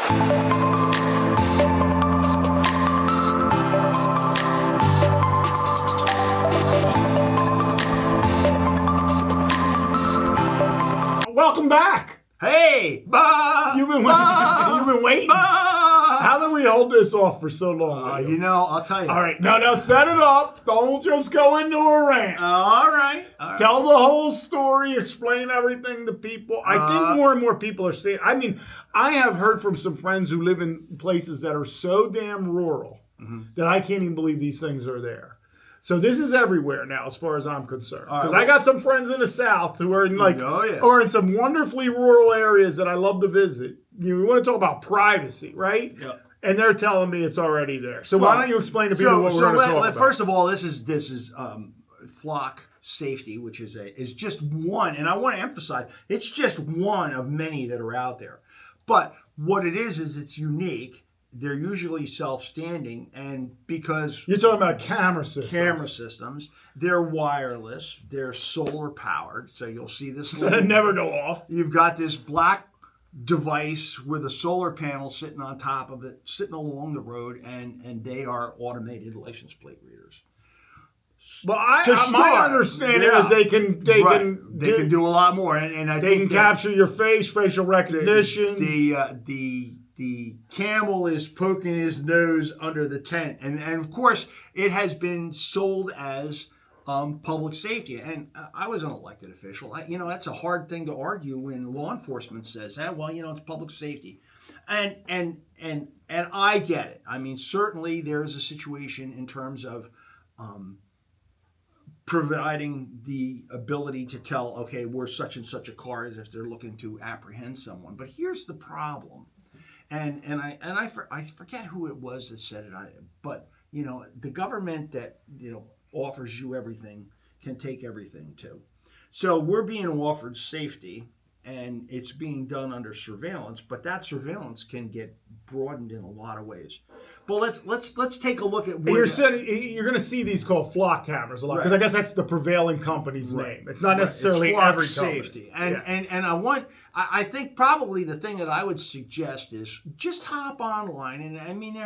Welcome back. Hey, You've been waiting. How did we hold this off for so long? I'll tell you. All right, now set it up. Don't just go into a rant. All right. Tell the whole story. Explain everything to people. I think more and more people are saying. I mean, I have heard from some friends who live in places that are so damn rural that I can't even believe these things are there. So this is everywhere now, as far as I'm concerned. Because I got some friends in the South who are in or in some wonderfully rural areas that I love to visit. We want to talk about privacy, right? Yeah. And they're telling me it's already there. So why don't you explain to people what we're going to talk about? First of all, this is flock safety, which is just one, and I want to emphasize it's just one of many that are out there. But what it is it's unique. They're usually self-standing, and because you're talking about camera systems, they're wireless, they're solar powered, so you'll see this. So they never go off. You've got this black device with a solar panel sitting on top of it, sitting along the road, and they are automated license plate readers. But my understanding is they can do a lot more, and I think they can capture your face, facial recognition. The camel is poking his nose under the tent. And of course, it has been sold as public safety. And I was an elected official. That's a hard thing to argue when law enforcement says, it's public safety. And I get it. I mean, certainly there is a situation in terms of providing the ability to tell, okay, we're such and such a car, as if they're looking to apprehend someone. But here's the problem. And I forget who it was that said it, but the government that offers you everything can take everything too. So we're being offered safety, and it's being done under surveillance, but that surveillance can get broadened in a lot of ways. But let's take a look at where you're going to see these called flock cameras a lot, because I guess that's the prevailing company's name. It's not necessarily every safety. company. And I think probably the thing that I would suggest is just hop online. And I mean,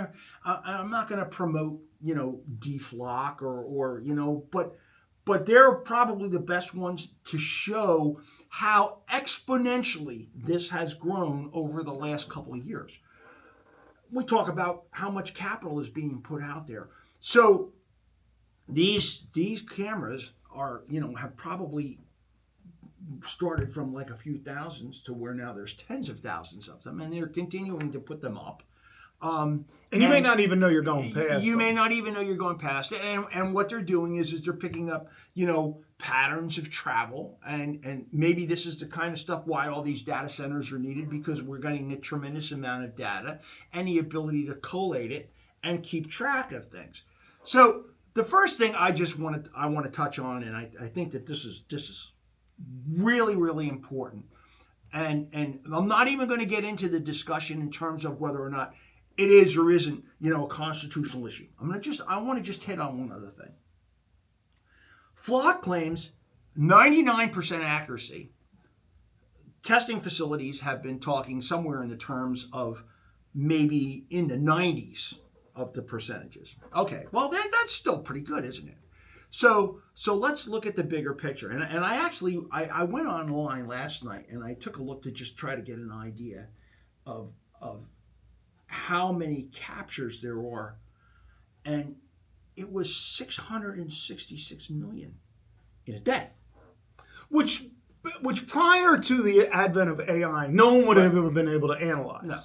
I'm not going to promote deflock but they're probably the best ones to show how exponentially this has grown over the last couple of years. We talk about how much capital is being put out there. So these cameras are, have probably started from like a few thousands to where now there's tens of thousands of them, and they're continuing to put them up. And you may not even know you're going past. You may not even know you're going past it. And what they're doing is they're picking up, patterns of travel. And maybe this is the kind of stuff why all these data centers are needed, because we're getting a tremendous amount of data and the ability to collate it and keep track of things. So the first thing I want to touch on, and I think that this is really, really important. And I'm not even going to get into the discussion in terms of whether or not it is or isn't, a constitutional issue. I want to just hit on one other thing. Flock claims 99% accuracy. Testing facilities have been talking somewhere in the terms of maybe in the 90s of the percentages. Okay, well that's still pretty good, isn't it? So let's look at the bigger picture. And I went online last night and I took a look to just try to get an idea of how many captures there are, and it was 666 million in a day. Which prior to the advent of AI, no one would have ever been able to analyze. No.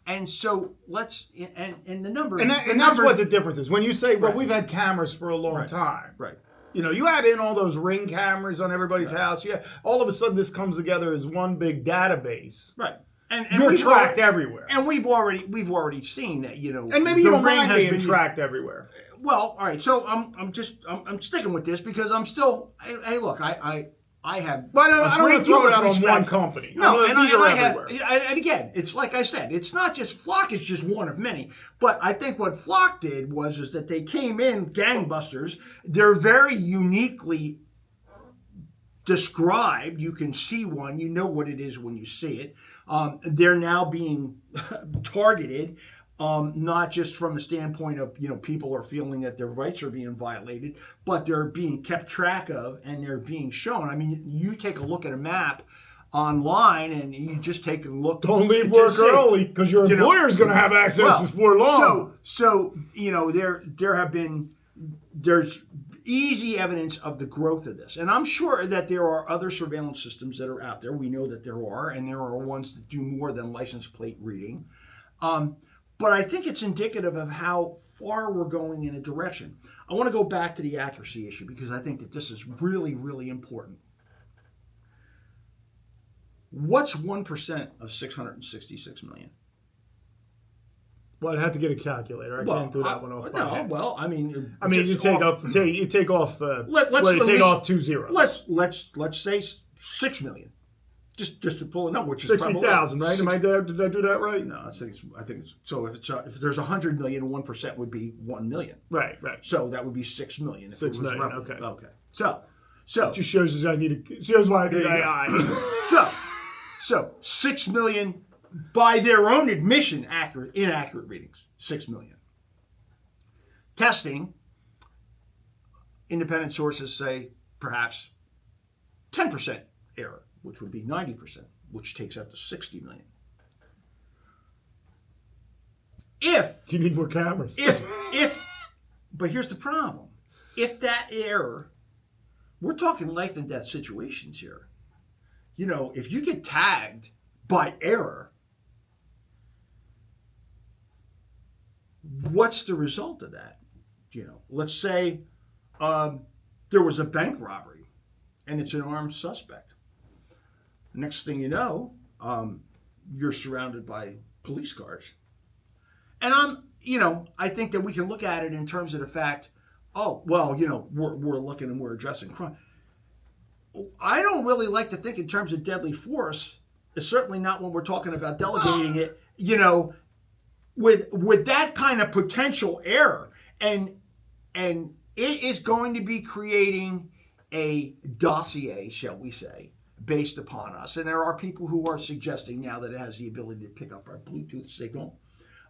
And so let's and the number that's what the difference is. When you say, we've had cameras for a long time. Right. You add in all those Ring cameras on everybody's house. Yeah. All of a sudden this comes together as one big database. Right. And you're tracked everywhere. And we've already seen that, And maybe you don't mind being tracked everywhere. Well, all right. So I'm sticking with this because I'm still. Hey, look, I have. But I don't want to throw it out on one company. No, these are everywhere. And again, it's like I said, it's not just Flock is just one of many. But I think what Flock did was that they came in gangbusters. They're very uniquely described. You can see one. You know what it is when you see it. They're now being targeted, not just from the standpoint of, people are feeling that their rights are being violated, but they're being kept track of and they're being shown. I mean, you take a look at a map online and you just take a look. Don't leave work early because your employer is going to have access before long. So there's easy evidence of the growth of this. And I'm sure that there are other surveillance systems that are out there. We know that there are, and there are ones that do more than license plate reading. But I think it's indicative of how far we're going in a direction. I want to go back to the accuracy issue because I think that this is really, really important. What's 1% of 666 million? Well, I'd have to get a calculator. I can't do that one off. You take off off 2 zeros. Let's say 6 million. Just to pull a number, which is 60,000, right? Did I do that right? No, I think it's so. If there's 100 million, 1% would be 1 million. Right. So that would be 6 million. 6 million. Roughly. Okay. So it just shows why I need AI. So 6 million by their own admission, inaccurate readings. 6 million. Testing. Independent sources say perhaps 10% error, which would be 90%, which takes out to 60 million. If you need more cameras. But here's the problem. If that error, we're talking life and death situations here. If you get tagged by error, what's the result of that? Let's say there was a bank robbery and it's an armed suspect. Next thing you know, you're surrounded by police cars. And I think that we can look at it in terms of the fact, we're looking and we're addressing crime. I don't really like to think in terms of deadly force. It's certainly not when we're talking about delegating it, with that kind of potential error. And it is going to be creating a dossier, shall we say, based upon us. And there are people who are suggesting now that it has the ability to pick up our Bluetooth signal,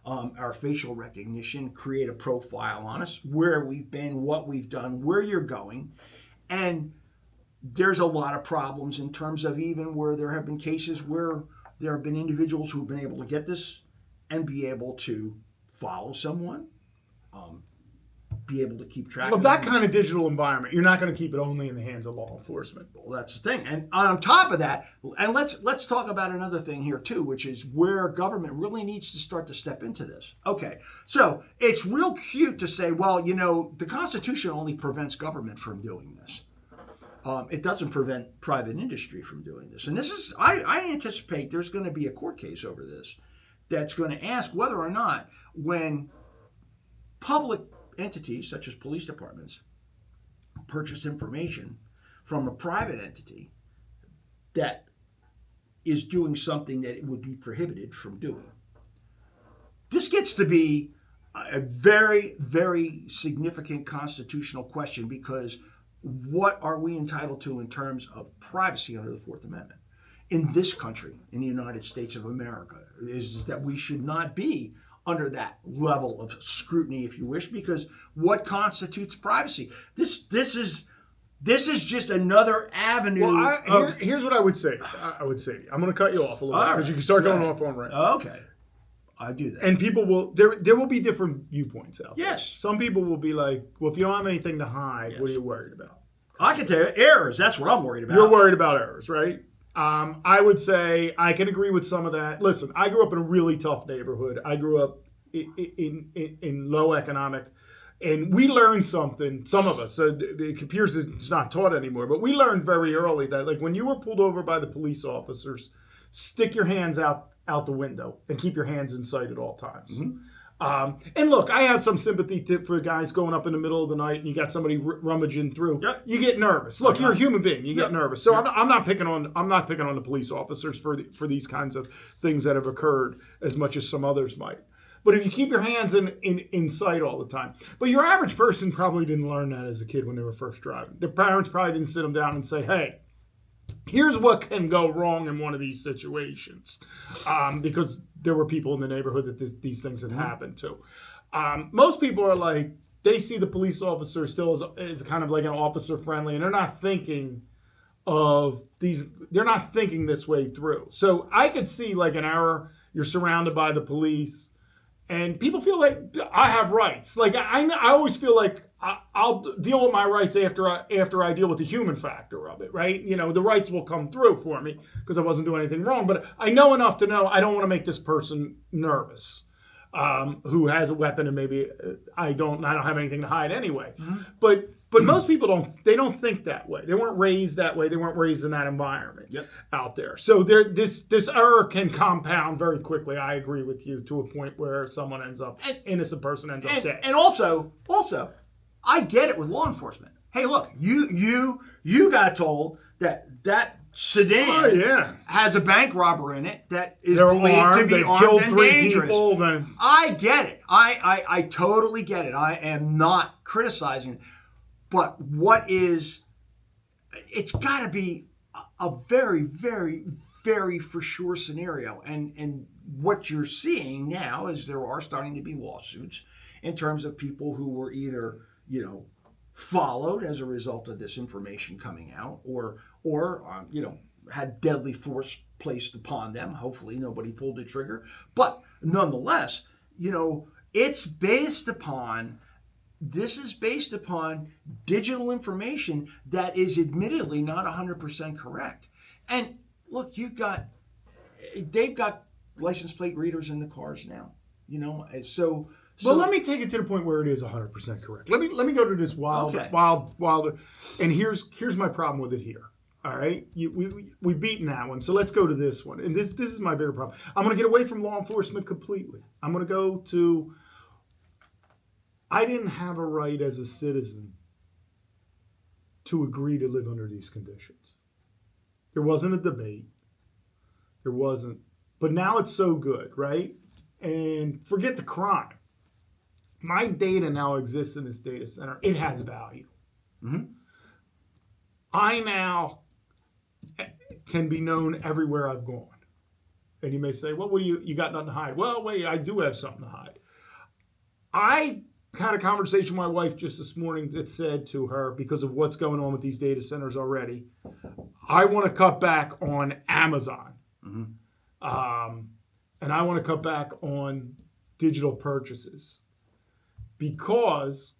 our facial recognition, create a profile on us, where we've been, what we've done, where you're going. And there's a lot of problems in terms of even where there have been cases where there have been individuals who've been able to get this and be able to follow someone, be able to keep track of that kind of digital environment. You're not going to keep it only in the hands of law enforcement. Well, that's the thing. And on top of that, and let's talk about another thing here too, which is where government really needs to start to step into this. Okay, so it's real cute to say, well, the Constitution only prevents government from doing this. It doesn't prevent private industry from doing this. And this is, I anticipate there's going to be a court case over this that's going to ask whether or not when public entities, such as police departments, purchase information from a private entity that is doing something that it would be prohibited from doing. This gets to be a very, very significant constitutional question, because what are we entitled to in terms of privacy under the Fourth Amendment? In this country, in the United States of America, is that we should not be under that level of scrutiny, if you wish, because what constitutes privacy? This is just another avenue. Well, here's what I would say. I'm going to cut you off a little bit because you can start going off on rant. Okay, I do that. And people will. There will be different viewpoints out there. Yes. Some people will be like, "Well, if you don't have anything to hide, what are you worried about?" I can tell you, errors. That's what I'm worried about. You're worried about errors, right? I would say I can agree with some of that. Listen, I grew up in a really tough neighborhood. I grew up in low economic, and we learned something. Some of us, it appears it's not taught anymore, but we learned very early that, like, when you were pulled over by the police officers, stick your hands out the window and keep your hands in sight at all times. Mm-hmm. And look, I have some sympathy for guys going up in the middle of the night and you got somebody rummaging through. Yep. You get nervous. Look, you're a human being. You get nervous. So I'm not picking on the police officers for these kinds of things that have occurred as much as some others might. But if you keep your hands in sight all the time. But your average person probably didn't learn that as a kid when they were first driving. Their parents probably didn't sit them down and say, "Hey, Here's what can go wrong in one of these situations, because there were people in the neighborhood that these things had happened to. Most people are like, they see the police officer still as kind of like an officer friendly, and they're not thinking this way through. So I could see like an error. You're surrounded by the police, and people feel like I have rights. Like I always feel like I'll deal with my rights after I deal with the human factor of it, right? You know, the rights will come through for me because I wasn't doing anything wrong. But I know enough to know I don't want to make this person nervous, who has a weapon, and maybe I don't have anything to hide anyway. Mm-hmm. But most people don't think that way. They weren't raised that way. They weren't raised in that environment out there. So this error can compound very quickly. I agree with you, to a point where someone innocent person ends up dead. And also, I get it with law enforcement. Hey, look, you got told that sedan has a bank robber in it that is believed to be armed and dangerous. People, I get it. I totally get it. I am not criticizing. But it's got to be a very, very, very for sure scenario. And what you're seeing now is there are starting to be lawsuits in terms of people who were either, followed as a result of this information coming out, or had deadly force placed upon them. Hopefully nobody pulled the trigger. But nonetheless, this is based upon digital information that is admittedly not 100% correct. And look, they've got license plate readers in the cars now, so. Well, let me take it to the point where it is 100% correct. Let me go to this wild, and here's my problem with it here. All right, we've beaten that one, so let's go to this one. And this is my bigger problem. I'm going to get away from law enforcement completely. I'm going to go to, I didn't have a right as a citizen to agree to live under these conditions. There wasn't a debate. There wasn't. But now it's so good, right? And forget the crime. My data now exists in this data center. It has value. Mm-hmm. I now can be known everywhere I've gone. And you may say, well, you got nothing to hide. Well, wait, I do have something to hide. I had a conversation with my wife just this morning that said to her, because of what's going on with these data centers already, I want to cut back on Amazon. Mm-hmm. And I want to cut back on digital purchases. Because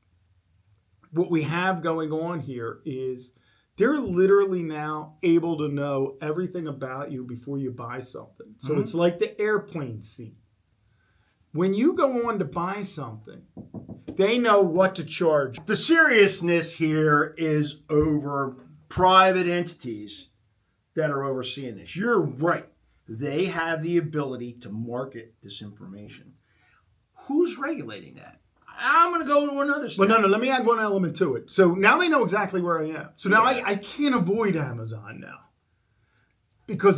what we have going on here is they're literally now able to know everything about you before you buy something. So It's like the airplane seat. When you go on to buy something, they know what to charge. The seriousness here is over private entities that are overseeing this. You're right. They have the ability to market this information. Who's regulating that? I'm going to go to another step. But no, let me add one element to it. So now they know exactly where I am. So now I can't avoid Amazon now. Because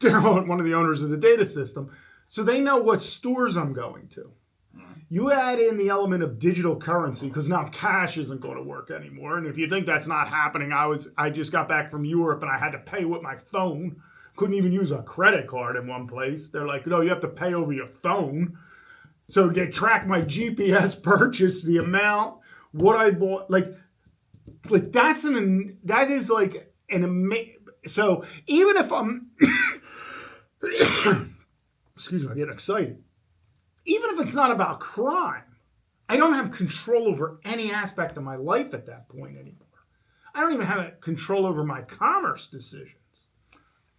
they're one of the owners of the data system. So they know what stores I'm going to. You add in the element of digital currency, because now cash isn't going to work anymore. And if you think that's not happening, I just got back from Europe and I had to pay with my phone. Couldn't even use a credit card in one place. They're like, no, you have to pay over your phone. So they track my GPS purchase, the amount, what I bought. Like that is like an amazing. So even if I'm, excuse me, I get excited. Even if it's not about crime, I don't have control over any aspect of my life at that point anymore. I don't even have control over my commerce decisions.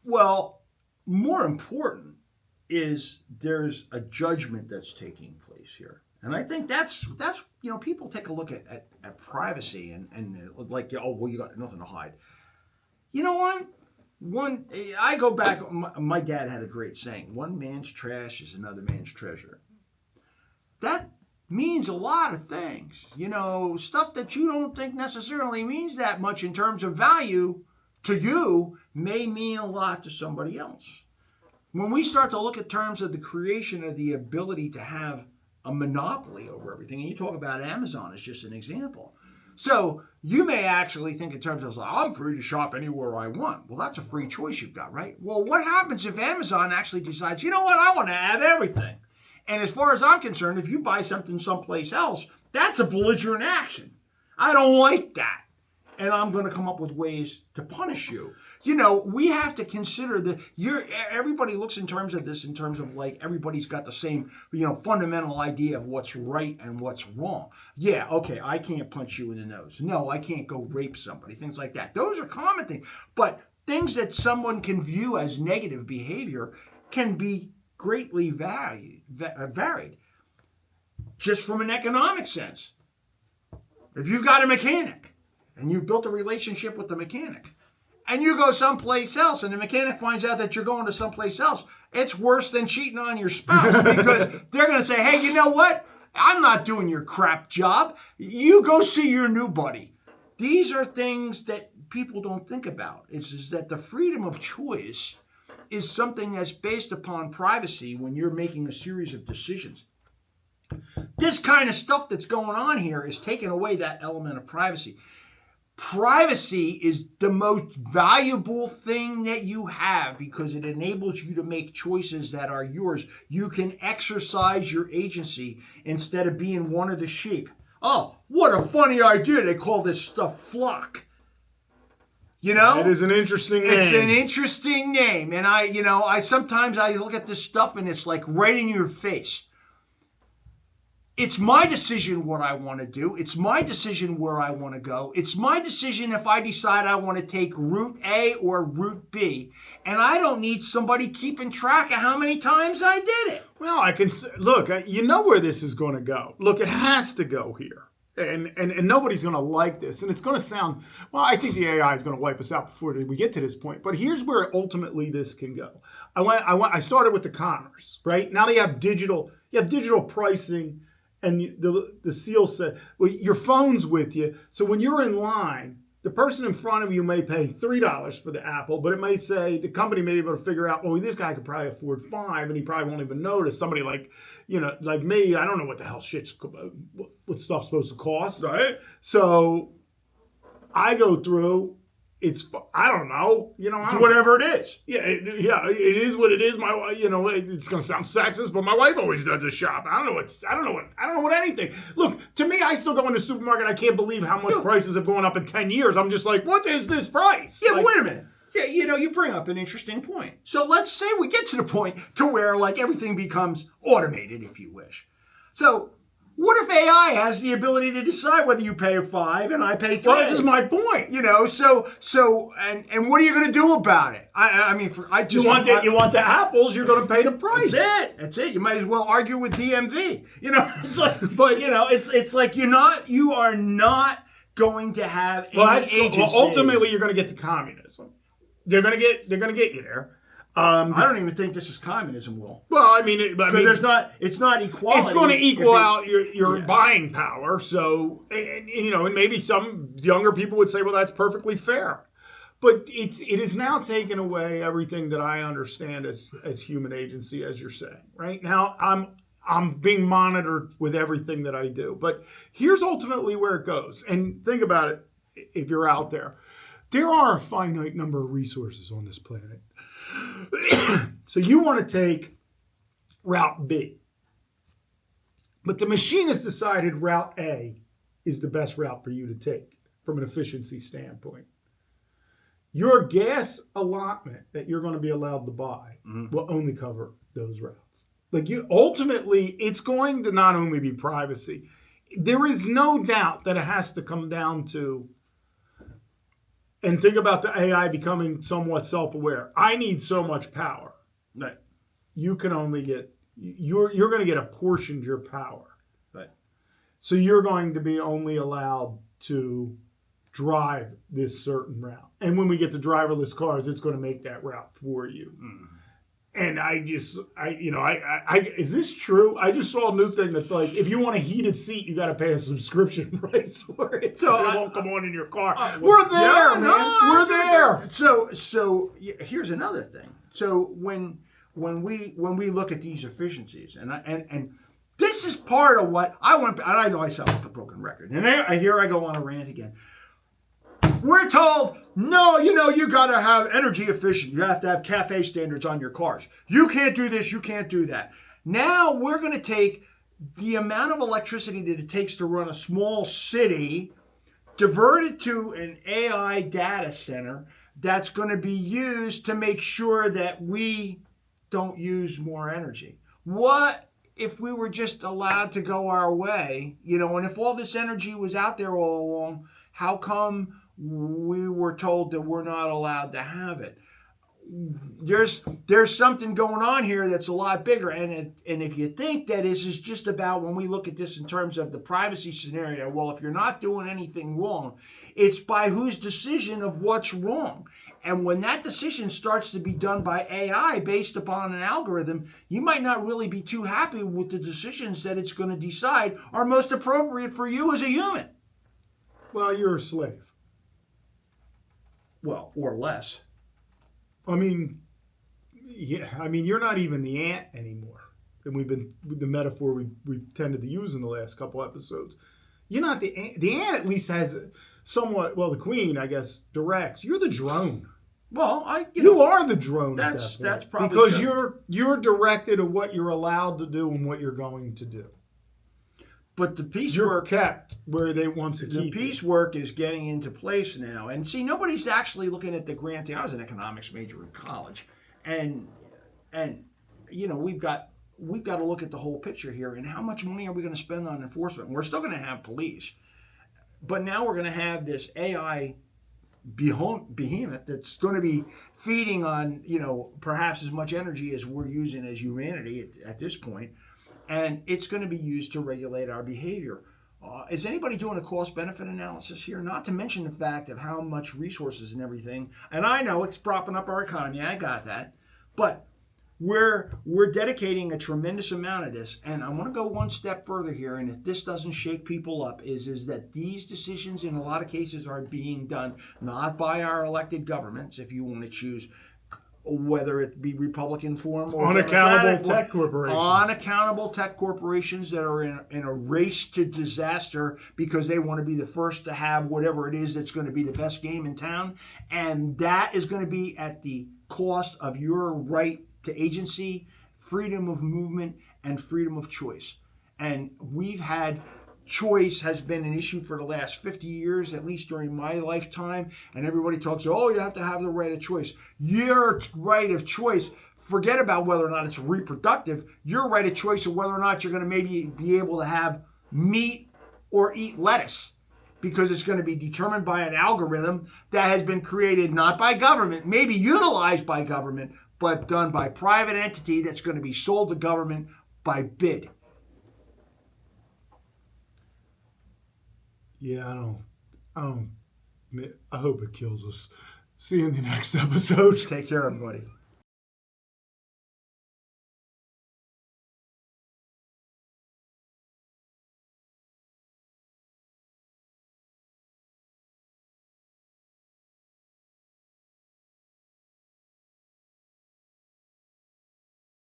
Well, more important is there's a judgment that's taking place here. And I think that's people take a look at privacy and like, oh, well, you got nothing to hide. You know what? I go back, my dad had a great saying, one man's trash is another man's treasure. That means a lot of things. Stuff that you don't think necessarily means that much in terms of value to you may mean a lot to somebody else. When we start to look at terms of the creation of the ability to have a monopoly over everything, and you talk about Amazon as just an example, So you may actually think in terms of, I'm free to shop anywhere I want. Well, that's a free choice you've got, right? Well, what happens if Amazon actually decides, you know what, I want to have everything? And as far as I'm concerned, if you buy something someplace else, that's a belligerent action. I don't like that. And I'm going to come up with ways to punish you. We have to consider that everybody looks in terms of this, in terms of like everybody's got the same, fundamental idea of what's right and what's wrong. Yeah, okay, I can't punch you in the nose. No, I can't go rape somebody, things like that. Those are common things. But things that someone can view as negative behavior can be greatly varied, just from an economic sense. If you've got a mechanic and you've built a relationship with the mechanic, and you go someplace else, and the mechanic finds out that you're going to someplace else, it's worse than cheating on your spouse, because they're going to say, hey, you know what? I'm not doing your crap job. You go see your new buddy. These are things that people don't think about, is that the freedom of choice is something that's based upon privacy when you're making a series of decisions. This kind of stuff that's going on here is taking away that element of privacy. Privacy is the most valuable thing that you have because it enables you to make choices that are yours. You can exercise your agency instead of being one of the sheep. Oh, what a funny idea. They call this stuff flock. It is an interesting name. It's an interesting name. And I sometimes look at this stuff and it's like right in your face. It's my decision what I want to do. It's my decision where I want to go. It's my decision if I decide I want to take route A or route B. And I don't need somebody keeping track of how many times I did it. Well, I can look, you know where this is going to go. Look, it has to go here. And nobody's going to like this. And it's going to sound, well, I think the AI is going to wipe us out before we get to this point. But here's where ultimately this can go. I started with the commerce, right? Now they have digital pricing. And the seal said, well, your phone's with you. So when you're in line, the person in front of you may pay $3 for the apple, but it may say, the company may be able to figure out, well, this guy could probably afford $5, and he probably won't even notice. Somebody like me, I don't know what the hell what stuff's supposed to cost. Right. So I go through. I don't know. It's whatever it is. Yeah, it is what it is. It's going to sound sexist, but my wife always does a shop. I don't know what anything. Look, to me, I still go in the supermarket. I can't believe how much prices have gone up in 10 years. I'm just like, what is this price? Yeah, but wait a minute. Yeah, you bring up an interesting point. So let's say we get to the point to where like everything becomes automated, if you wish. So what if AI has the ability to decide whether you pay $5 and I pay $3? Well, this is my point. So and what are you going to do about it? You want the apples, you're going to pay the price. That's it. You might as well argue with DMV. It's like, but it's like you are not going to have any agency. Well, ultimately, you're going to get to communism. They're going to get you there. I don't even think this is communism, Will. Well, it's not equality. It's going to equal out your buying power. So, and maybe some younger people would say, well, that's perfectly fair. But it is now taken away everything that I understand as human agency, as you're saying. Right now, I'm being monitored with everything that I do. But here's ultimately where it goes. And think about it, if you're out there. There are a finite number of resources on this planet. So you want to take route B. But the machine has decided route A is the best route for you to take from an efficiency standpoint. Your gas allotment that you're going to be allowed to buy will only cover those routes. Ultimately, it's going to not only be privacy. There is no doubt that it has to come down to, and think about the AI becoming somewhat self-aware. I need so much power. Right. You can only get, you're going to get apportioned your power. Right. So you're going to be only allowed to drive this certain route. And when we get to driverless cars, it's going to make that route for you. Mm. And is this true? I just saw a new thing that's like, if you want a heated seat, you got to pay a subscription price for it. So it won't come on in your car. We're there, man. We're there. So here's another thing. So when we look at these efficiencies, and This is part of what I want. And I know I sound like a broken record. And here I go on a rant again. We're told, no, you got to have energy efficient. You have to have CAFE standards on your cars. You can't do this. You can't do that. Now we're going to take the amount of electricity that it takes to run a small city, divert it to an AI data center that's going to be used to make sure that we don't use more energy. What if we were just allowed to go our way, and if all this energy was out there all along, how come we were told that we're not allowed to have it? There's something going on here that's a lot bigger, and if you think that this is just about, when we look at this in terms of the privacy scenario, well, if you're not doing anything wrong, it's by whose decision of what's wrong. And when that decision starts to be done by AI based upon an algorithm, you might not really be too happy with the decisions that it's going to decide are most appropriate for you as a human. Well, you're a slave. Well, or less. I mean, you're not even the ant anymore. And the metaphor we tended to use in the last couple episodes. You're not the ant. The ant at least has somewhat, well, the queen, I guess, directs. You're the drone. Well, you are the drone. That's probably because true. you're directed of what you're allowed to do and what you're going to do. But the piecework kept where they want to keep. The piecework is getting into place now, and see, nobody's actually looking at the grant. I was an economics major in college, and we've got to look at the whole picture here. And how much money are we going to spend on enforcement? We're still going to have police, but now we're going to have this AI behemoth that's going to be feeding on perhaps as much energy as we're using as humanity at this point, and it's going to be used to regulate our behavior. Is anybody doing a cost-benefit analysis here? Not to mention the fact of how much resources and everything, and I know it's propping up our economy, I got that, but we're dedicating a tremendous amount of this, and I want to go one step further here, and if this doesn't shake people up, is that these decisions in a lot of cases are being done not by our elected governments, if you want to choose whether it be Republican form or unaccountable tech corporations. Unaccountable tech corporations that are in a race to disaster because they want to be the first to have whatever it is that's going to be the best game in town, and that is going to be at the cost of your right to agency, freedom of movement, and freedom of choice. And we've had choice has been an issue for the last 50 years, at least during my lifetime. And everybody talks, oh, you have to have the right of choice. Your right of choice, forget about whether or not it's reproductive. Your right of choice of whether or not you're going to maybe be able to have meat or eat lettuce, because it's going to be determined by an algorithm that has been created not by government, maybe utilized by government, but done by private entity that's going to be sold to government by bid. Yeah, I hope it kills us. See you in the next episode. Take care, everybody.